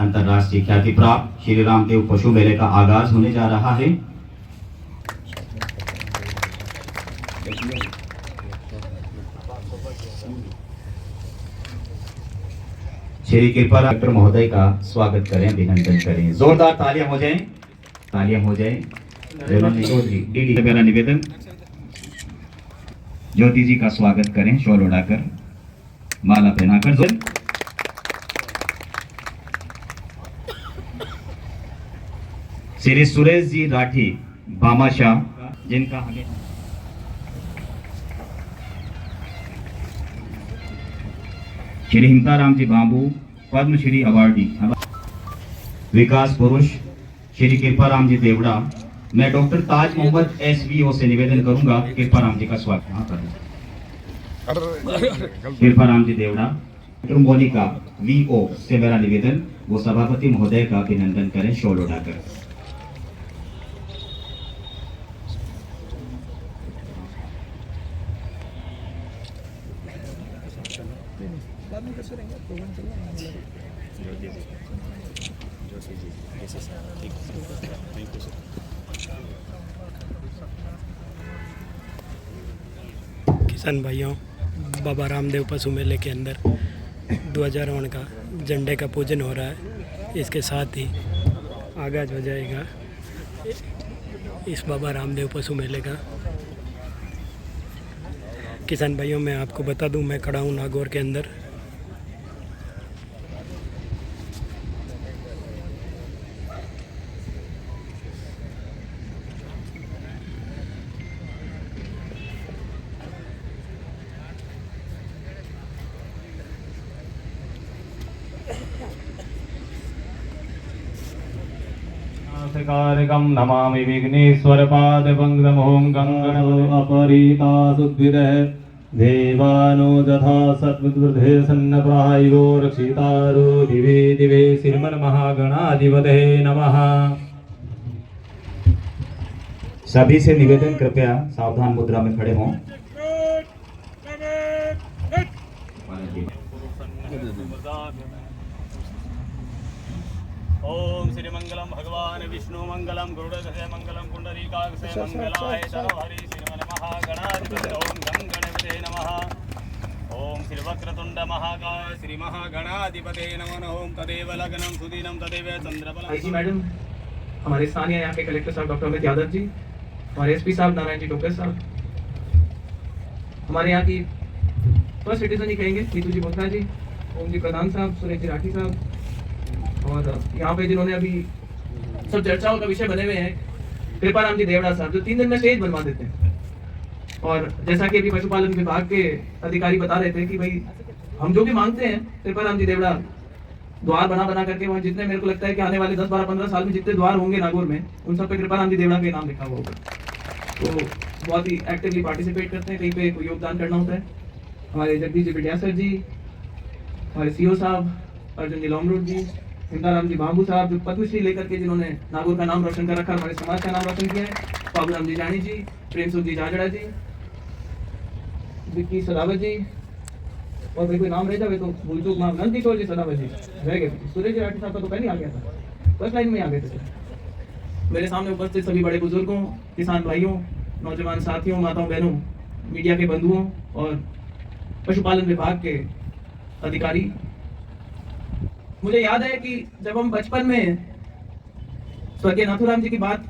अंतर्राष्ट्रीय ख्याति प्राप्त श्री रामदेव पशु मेले का आगाज होने जा रहा है। श्री कृपा डॉक्टर महोदय का स्वागत करें, अभिनंदन करें, जोरदार तालियां हो जाएं, तालियां हो जाएं। डीडी मेरा निवेदन, ज्योति जी का स्वागत करें, शॉल उड़ाकर, माला पहनाकर। श्री सुरेश जी राठी बामाशाह, जिनका हमें श्री हिमताराम जी बाबू पद्मश्री अवार्डी विकास पुरुष श्री कृपाराम जी देवड़ा। मैं डॉक्टर ताज मोहम्मद SVO से निवेदन करूंगा कृपाराम जी का स्वागत करें। कृपाराम जी देवड़ा। मोनिका VO से मेरा निवेदन, वो सभापति महोदय का अभिनंदन करें, शॉल उड़ाकर। किसान भाइयों, बाबा रामदेव पशु मेले के अंदर ध्वजारोहण का, झंडे का पूजन हो रहा है। इसके साथ ही आगाज हो जाएगा इस बाबा रामदेव पशु मेले का। किसान भाइयों, मैं आपको बता दूं, मैं खड़ा हूं नागौर के अंदर। कारकं नमामि विघ्नेश्वरपादपङ्कजं गङ्गणो अपरीता सुद्भिदः देवानो तथा सत्वृद्धे सन्नप्रायो रक्षितारो दिवे दिवे श्रीमन्महागणाधिपतये नमः। सभी से निवेदन, कृपया सावधान मुद्रा में खड़े हों। ओम श्री मंगलम भगवान विष्णु मंगलम गरुड़ध्वज मंगलम पुंडरीकाक्ष मंगलाय हरि श्रीमन्महागणाधिपतये ओम गं गणपतये नमः। ओम श्री वक्रतुंड महाकाय श्री महागणाधिपतये नमः। ओम तदेव लग्नं सुदिनं तदेव चंद्रबलं। जी मैडम, हमारे स्थानीय यहाँ के कलेक्टर साहब डॉक्टर अमित यादव जी, हमारे SP साहब नारायण जी टोकर साहब, हमारे यहाँ की फर्स्ट सिटीजन ही कहेंगे नीतू जी बोथरा जी, ओम जी प्रधान साहब, सुरेश जी राठी साहब, और यहाँ पे जिन्होंने अभी सब चर्चाओं का विषय बने हुए हैं, कृपाराम जी देवड़ा साहब, जो 3 दिन में स्टेज बनवा देते हैं। और जैसा कि अभी पशुपालन विभाग के अधिकारी बता रहे थे कि भाई हम जो भी मांगते हैं, कृपाराम जी देवड़ा द्वार बना बना करके, वहाँ जितने मेरे को लगता है कि आने वाले 10, 12, 15 साल में जितने द्वार होंगे नागौर में, उन सब पे कृपाराम जी देवड़ा का नाम लिखा हुआ होगा। तो बहुत ही एक्टिवली पार्टिसिपेट करते हैं, कहीं पे कोई योगदान करना होता है। हमारे जगदीश जी बिटिया सर जी, हमारे CO साहब अर्जुन जी लोमरोड जी, हिमताराम जी बाबू साहब, जो पद्मश्री लेकर के जिन्होंने नागौर का नाम रोशन कर रखा, हमारे समाज का नाम रोशन किया है, बाबूराम जी जानी जी, प्रेमसुख जी जाजड़ा जी, विक्की सदावत जी, और भाई कोई नाम रह जाए तो भूल चूक माफ, नंद किशोर जी सदावत जी रह गए। सुरेश जी राठी साहब का तो पहले आ गया था, फर्स्ट लाइन में आ गए थे। मेरे सामने उपस्थित सभी बड़े बुजुर्गों, किसान भाइयों, नौजवान साथियों, माताओं बहनों, मीडिया के बंधुओं और पशुपालन विभाग के अधिकारी, मुझे याद है कि जब हम बचपन में स्वर्गीय नाथूराम जी की बात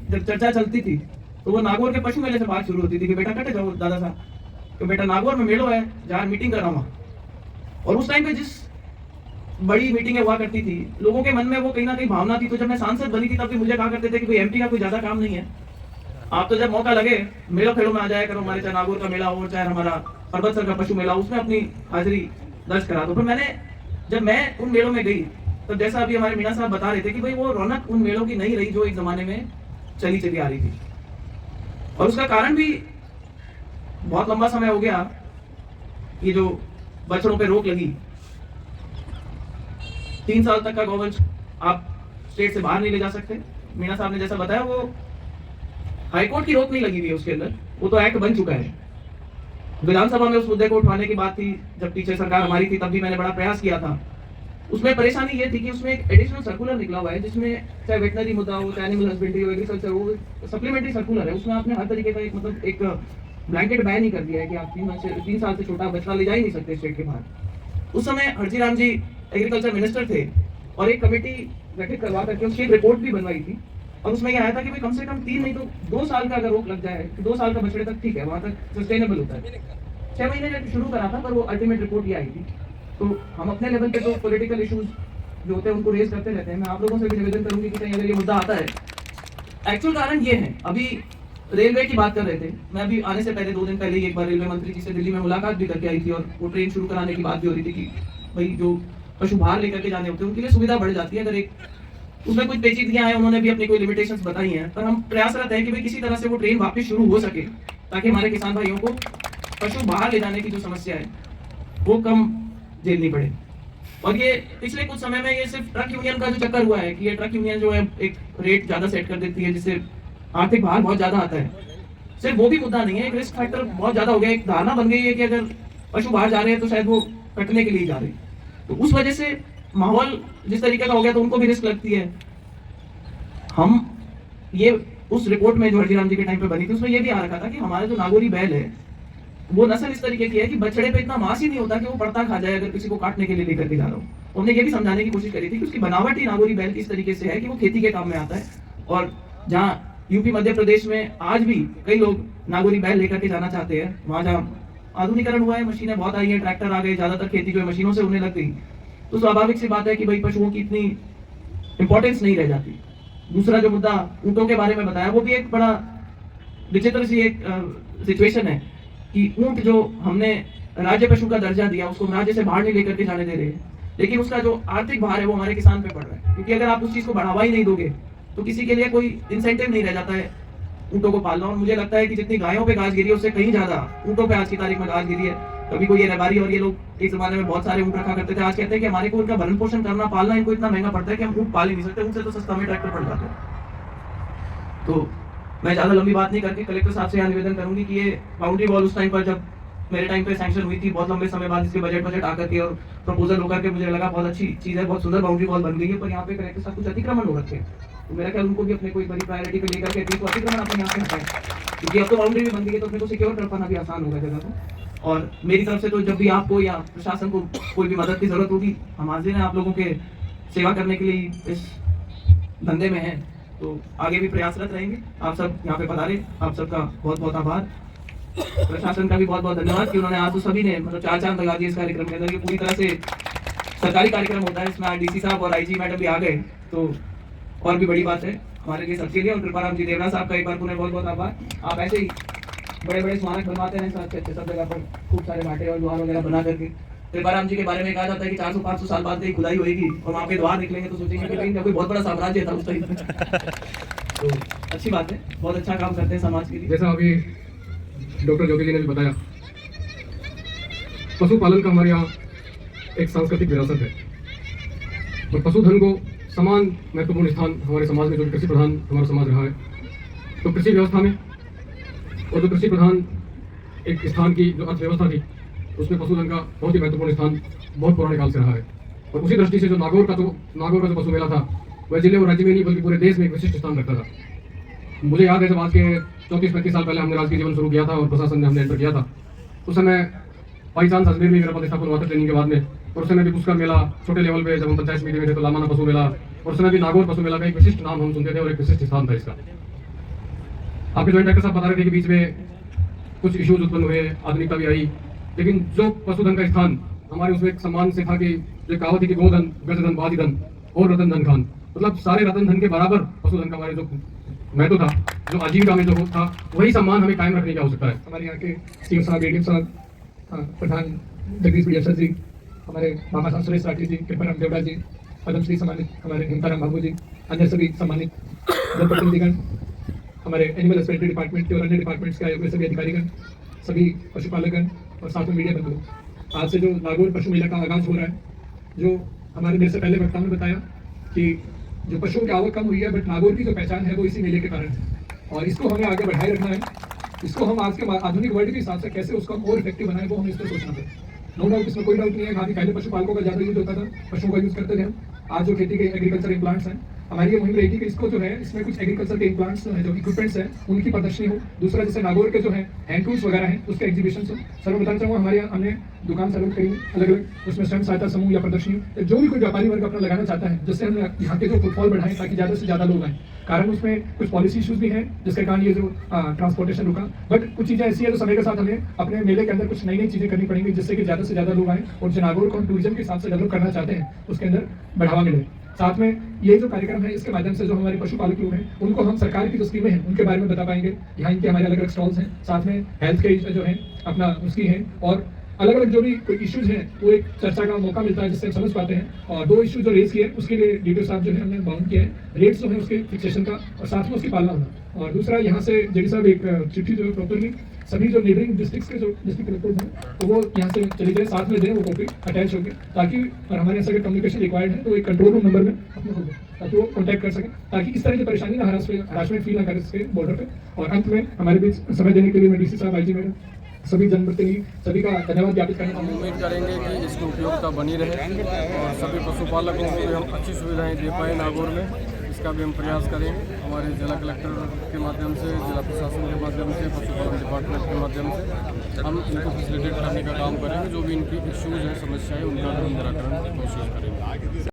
जब चर्चा चलती थी, तो वो नागौर के पशु मेले से बात शुरू होती थी कि बेटा कटे जाओ दादा साहब, कि बेटा नागौर में मेलो है जहाँ मीटिंग कर रहा हूँ। और उस टाइम पे जिस बड़ी मीटिंगें हुआ करती थी, लोगों के मन में वो कहीं ना कहीं भावना थी। तो जब मैं सांसद बनी थी तब भी मुझे कहा करते थे कि कोई MP का कोई ज्यादा काम नहीं है, आप तो जब मौका लगे मेलो खेलो में आ जाया करो, हमारे चाहे नागौर का मेला हो चाहे हमारा परबतसर का पशु मेला, उसमें अपनी हाजिरी दर्ज करा दो। फिर जब मैं उन मेलों में गई, तब जैसा अभी हमारे मीणा साहब बता रहे थे कि भाई वो रौनक उन मेलों की नहीं रही जो एक जमाने में चली आ रही थी। और उसका कारण भी बहुत लंबा समय हो गया, ये जो बछड़ों पे रोक लगी, 3 साल तक का गौवंश आप स्टेट से बाहर नहीं ले जा सकते। मीणा साहब ने जैसा बताया, वो हाईकोर्ट की रोक नहीं लगी हुई है उसके अंदर, वो तो एक्ट बन चुका है। विधानसभा में उस मुद्दे को उठाने की बात थी, जब पीछे सरकार हमारी थी, तब भी मैंने बड़ा प्रयास किया था। उसमें परेशानी ये थी कि उसमें एक एडिशनल सर्कुलर निकला हुआ है जिसमें चाहे वेटनरी मुद्दा हो, चाहे एनिमल हस्बेंड्री हो, एग्रीकल्चर हो, सप्लीमेंट्री सर्कुलर है। उसमें आपने हर तरीके का एक मतलब एक ब्लैंकेट बैन ही कर दिया है कि आप 3 साल से छोटा बच्चा ले जा ही नहीं सकते स्टेट के बाहर। उस समय हरजी राम जी एग्रीकल्चर मिनिस्टर थे और एक कमेटी गठित करवा करके उसकी एक रिपोर्ट भी बनवाई थी और उसमें यह आया था कि भाई कम से कम 3 नहीं तो 2 साल का अगर रोक लग जाए, 2 साल का बछड़े तक ठीक है, वहां तक सस्टेनेबल होता है। 6 महीने जब शुरू करा था पर वो अल्टीमेट रिपोर्ट ये आई थी। तो हम अपने लेवल पे तो पॉलिटिकल इश्यूज जो होते हैं उनको रेज करते रहते हैं। मैं आप लोगों से भी निवेदन करूंगी कि कहीं अगर ये मुद्दा आता है, एक्चुअल कारण ये है। अभी रेलवे की बात कर रहे थे, मैं अभी आने से पहले 2 दिन पहले ही एक बार रेलवे मंत्री जी से दिल्ली में मुलाकात भी करके आई थी और वो ट्रेन शुरू कराने की बात भी हो रही थी कि भाई जो पशु बाहर लेकर के जाने होते हैं उनके लिए सुविधा बढ़ जाती है। अगर एक उसमें कुछ पेचीदगियां हैं, उन्होंने भी अपनी कोई लिमिटेशंस बताई हैं, पर हम प्रयासरत हैं कि भाई किसी तरह से वो ट्रेन वापस शुरू हो सके ताकि हमारे किसान भाइयों को पशु बाहर ले जाने की जो समस्या है वो कम झेलनी पड़े। और ये पिछले कुछ समय में ये सिर्फ ट्रक यूनियन का जो चक्कर हुआ है कि ये ट्रक यूनियन जो है एक रेट ज्यादा सेट कर देती है जिससे आर्थिक भार बहुत ज्यादा आता है, सिर्फ वो भी मुद्दा नहीं है, एक रिस्क फैक्टर बहुत ज्यादा हो गया। एक धारणा बन गई है कि अगर पशु बाहर जा रहे हैं तो शायद वो कटने के लिए जा रहे हैं, तो उस वजह से माहौल जिस तरीके का हो गया तो उनको भी रिस्क लगती है। हम ये उस रिपोर्ट में जो हरजीराम जी के टाइम पे बनी थी उसमें ये भी आ रखा था कि हमारा जो नागौरी बैल है वो नस्ल इस तरीके की है कि बछड़े पे इतना मांस ही नहीं होता कि वो पड़ता खा जाए अगर किसी को काटने के लिए लेकर के जा रहा हो। हमने ये भी समझाने की कोशिश करी थी कि उसकी बनावट ही नागौरी बैल इस तरीके से है कि वो खेती के काम में आता है। और जहाँ यूपी मध्य प्रदेश में आज भी कई लोग नागौरी बैल लेकर के जाना चाहते हैं, वहाँ जहाँ आधुनिकरण हुआ है, मशीनें बहुत आई है, ट्रैक्टर आ गए, ज्यादातर खेती जो है मशीनों से होने लग गई, तो स्वाभाविक सी बात है कि भाई पशुओं की इतनी इंपॉर्टेंस नहीं रह जाती। दूसरा जो मुद्दा ऊंटों के बारे में बताया वो भी एक बड़ा विचित्र सी एक सिचुएशन है कि ऊंट जो हमने राज्य पशु का दर्जा दिया उसको हम राज्य से बाहर नहीं लेकर के जाने दे रहे हैं, लेकिन उसका जो आर्थिक भार है वो हमारे किसान पे पड़ रहा है, क्योंकि अगर आप उस चीज को बढ़ावा ही नहीं दोगे तो किसी के लिए कोई इंसेंटिव नहीं रह जाता है ऊंटों को पालना। और मुझे लगता है कि जितनी गायों पे घास गिरी है उससे कहीं ज्यादा ऊंटों पे आज की तारीख में घास गिरी है। कभी कोई ये रबारी और ये लोग एक जमाने में बहुत सारे ऊंट रखा करते थे, आज कहते हैं कि हमारे को उनका भरण पोषण करना, पालना इनको इतना महंगा पड़ता है कि हम ऊंट पाल ही नहीं सकते, उनसे तो सस्ता में ट्रैक्टर पड़ जाते हैं। तो मैं ज्यादा लंबी बात नहीं करके कलेक्टर साहब से यहाँ निवेदन करूंगी कि ये बाउंड्री वॉल उस टाइम पर जब मेरे टाइम पे सैंक्शन हुई थी, बहुत लंबे समय बाद इसके बजट आकर के और प्रपोजल होकर के मुझे लगा बहुत अच्छी चीज है, बहुत सुंदर बाउंड्री वॉल बन गई है, पर यहाँ पे कलेक्टर साहब कुछ अतिक्रमण हो रखे हैं। तो मेरा ख्याल उनको भी अपने कोई बड़ी प्रायोरिटी पे लेकर के तो अतिक्रमण अपने यहाँ पे हटाएं, क्योंकि अब तो बाउंड्री भी बन गई है तो अपने को सिक्योर कर पाना भी आसान होगा जगह को। और मेरी तरफ से तो जब भी आपको या प्रशासन को कोई भी मदद की जरूरत होगी, हम हाजिर हैं आप लोगों के सेवा करने के लिए, इस धंधे में हैं, तो आगे भी प्रयासरत रहेंगे। आप सब यहाँ पे पधारे, आप सबका बहुत बहुत आभार। प्रशासन का भी बहुत बहुत धन्यवाद कि उन्होंने आज तो सभी ने मतलब 4 चांद लगा दिए इस कार्यक्रम के अंदर। ये पूरी तरह से सरकारी कार्यक्रम होता है, इसमें आज डीसी साहब और आईजी मैडम भी आ गए, तो और भी बड़ी बात है हमारे लिए सबके लिए। और कृपाराम जी देवड़ा साहब का एक बार पुनः बहुत बहुत आभार। आप ऐसे ही बड़े बड़े स्मारक बनवाते हैं अच्छे अच्छे सब जगह पर, खूब सारे भाटे और द्वार वगैरह बना करके। कृपाराम जी के बारे में कहा जाता है कि 400-500 साल बाद ही खुदाई होगी और वहाँ पे द्वार निकलेंगे तो सोचेंगे कि कहीं कोई बहुत बड़ा साम्राज्य था उस टाइम में। तो अच्छी बात है, बहुत अच्छा काम करते हैं समाज के लिए। जैसा अभी डॉक्टर जोगी जी ने भी बताया, पशुपालन का हमारे यहाँ एक सांस्कृतिक विरासत है और पशुधन को समान महत्वपूर्ण स्थान हमारे समाज में, जो कृषि प्रधान हमारा समाज रहा है, तो कृषि व्यवस्था में और जो कृषि प्रधान एक स्थान की जो अर्थव्यवस्था थी उसमें पशुधन का बहुत ही महत्वपूर्ण स्थान बहुत पुराने काल से रहा है। और उसी दृष्टि से जो नागौर का जो पशु मेला था वह जिले और राज्य में नहीं बल्कि पूरे देश में एक विशिष्ट स्थान रखता था। मुझे याद है जब आज के 34-35 साल पहले हमने राजकीय जीवन शुरू किया था और प्रशासन ने हमने एंटर किया था, उस समय बाई चांस अजमेर में मेरा प्रतिष्ठापन हुआ था ट्रेनिंग के बाद में, और उस समय भी पुष्कर मेला छोटे लेवल पे जब हम पंचायत समिति में थे तो लामाना पशु मेला, और उस समय भी नागौर पशु मेला का एक विशिष्ट नाम हम सुनते थे और एक विशिष्ट स्थान था इसका। आपके ज्वाइंट डायरेक्टर साहब बता रहे थे कि बीच में कुछ इश्यूज उत्पन्न हुए, आधुनिकता भी आई, लेकिन जो पशुधन का स्थान हमारे उसमें एक सम्मान से था कि जो कहावत है कि गोधन, गजधन, बादिधन और रतन धन खान, मतलब सारे रतन धन के बराबर पशुधन का हमारे जो महत्व था, जो आजीविका में जो था, वही सम्मान हमें कायम रखने की आवश्यकता है। हमारे यहाँ के सीएम साहब, एडीएम साहब, प्रधान जगदीश बिडिया सर जी, हमारे मामा साहब सुरेश राठी जी, कृपाराम देवड़ा जी, पद्मश्री सम्मानित हमारे हिंताराम बाबू जी, अन्य सभी सम्मानित जनप्रतिनिधिगण, हमारे एनिमल हस्बेंड्री डिपार्टमेंट के और अन्य डिपार्टमेंट्स के आए हुए सभी अधिकारीगण, सभी पशुपालकगण और साथ में मीडिया बंधु, आज से जो नागौर पशु मेला का आगाज हो रहा है, जो हमारे मेरे से पहले वक्ताओं ने बताया कि जो पशुओं की आवक कम हुई है, बट नागौर की जो पहचान है वो इसी मेले के कारण है और इसको हमें आगे बढ़ाए रखना है। इसको हम आज के आधुनिक वर्ल्ड के हिसाब से कैसे उसको और इफेक्टिव बनाए वो हमें इस पर सोचना है। नो डाउट, इसमें कोई डाउट नहीं है। काफी पहले पशुपालकों का ज्यादा यूज होता था, पशुओं का यूज करते थे हम। आज जो खेती के एग्रीकल्चर इम्प्लांट्स हैं, हमारी ये मुहिम रहेगी कि इसको जो है, इसमें कुछ एग्रीकल्चर के इम्प्लांट्स जो है, जो इक्विपमेंट्स हैं, उनकी प्रदर्शनी हो। दूसरा, जैसे नागौर के जो है हैंड टूल्स वगैरह हैं, उसके एग्जीबिशन हो। सर मैं बताना चाहूँगा, हमारे यहाँ हमने दुकान सर्व करी अलग अलग, उसमें स्वयं सहायता समूह या प्रदर्शनी, जो भी कोई व्यापारी वर्ग अपना लगाना चाहता है, जिससे हम यहाँ के जो फुटफॉल बढ़ाएं ताकि ज़्यादा से ज़्यादा लोग आएँ। कारण उसमें कुछ पॉलिसी इशूज़ भी हैं, जिसके कारण ये जो ट्रांसपोर्टेशन रुका। बट कुछ चीज़ें ऐसी है जो समय के साथ हमें अपने मेले के अंदर कुछ नई नई चीज़ें करनी पड़ेंगी, जिससे कि ज़्यादा से ज़्यादा लोग आएँ और जो नागौर को हम टूरिज्म के हिसाब से डेवलप करना चाहते हैं, उसके अंदर बढ़ावा मिले। साथ में ये जो कार्यक्रम है, इसके माध्यम से जो हमारे पशुपालक लोग हैं, उनको हम सरकार की जो स्कीमें हैं उनके बारे में बता पाएंगे। यहाँ इनके हमारे अलग अलग स्टॉल्स हैं, साथ में हेल्थ के जो है अपना उसकी हैं, और अलग अलग जो भी कोई इश्यूज हैं वो एक चर्चा का मौका मिलता है, जिससे हम समझ पाते हैं। और 2 इशू जो रेज किए हैं, उसके लिए डीटीओ साहब जो है हमने बाउंड किया है, रेट्स जो है उसके फिक्सेशन का, और साथ में उसकी पालना होना। और दूसरा, यहाँ से जेडी साहब एक चिट्ठी जो है प्रॉपरली सभी जो नेबरिंग डिस्ट्रिक्ट्स के जो डिस्ट्रिक्ट कलेक्टर्स हैं, तो वो यहाँ से चले जाए, साथ में दें वो कॉपी अटैच होकर, ताकि और हमारे यहाँ से अगर कम्युनिकेशन रिक्वायर्ड है तो एक कंट्रोल रूम नंबर में अपने हो जाए, ताकि वो कॉन्टैक्ट कर सकें, ताकि इस तरह की परेशानी ना हरासमेंट फील ना कर सके बॉर्डर पे। और अंत में हमारे बीच समय देने के लिए मैं डीसी साहब, आईजी मैडम, सभी जनप्रतिनिधि, सभी का धन्यवाद ज्ञापित करना हम चाहूँगा। उम्मीद करेंगे कि इसकी उपयोगिता बनी रहे और सभी पशुपालकों को भी हम अच्छी सुविधाएं दे पाएँ नागौर में। इसका भी हम प्रयास करेंगे हमारे जिला कलेक्टर के माध्यम से, जिला प्रशासन के माध्यम से, पशुपालन डिपार्टमेंट के माध्यम से हम इनको फैसिलिटेट करने का काम करेंगे। जो भी इनकी इश्यूज़ हैं, समस्याएं, उनका भी हम निराकरण की कोशिश करेंगे।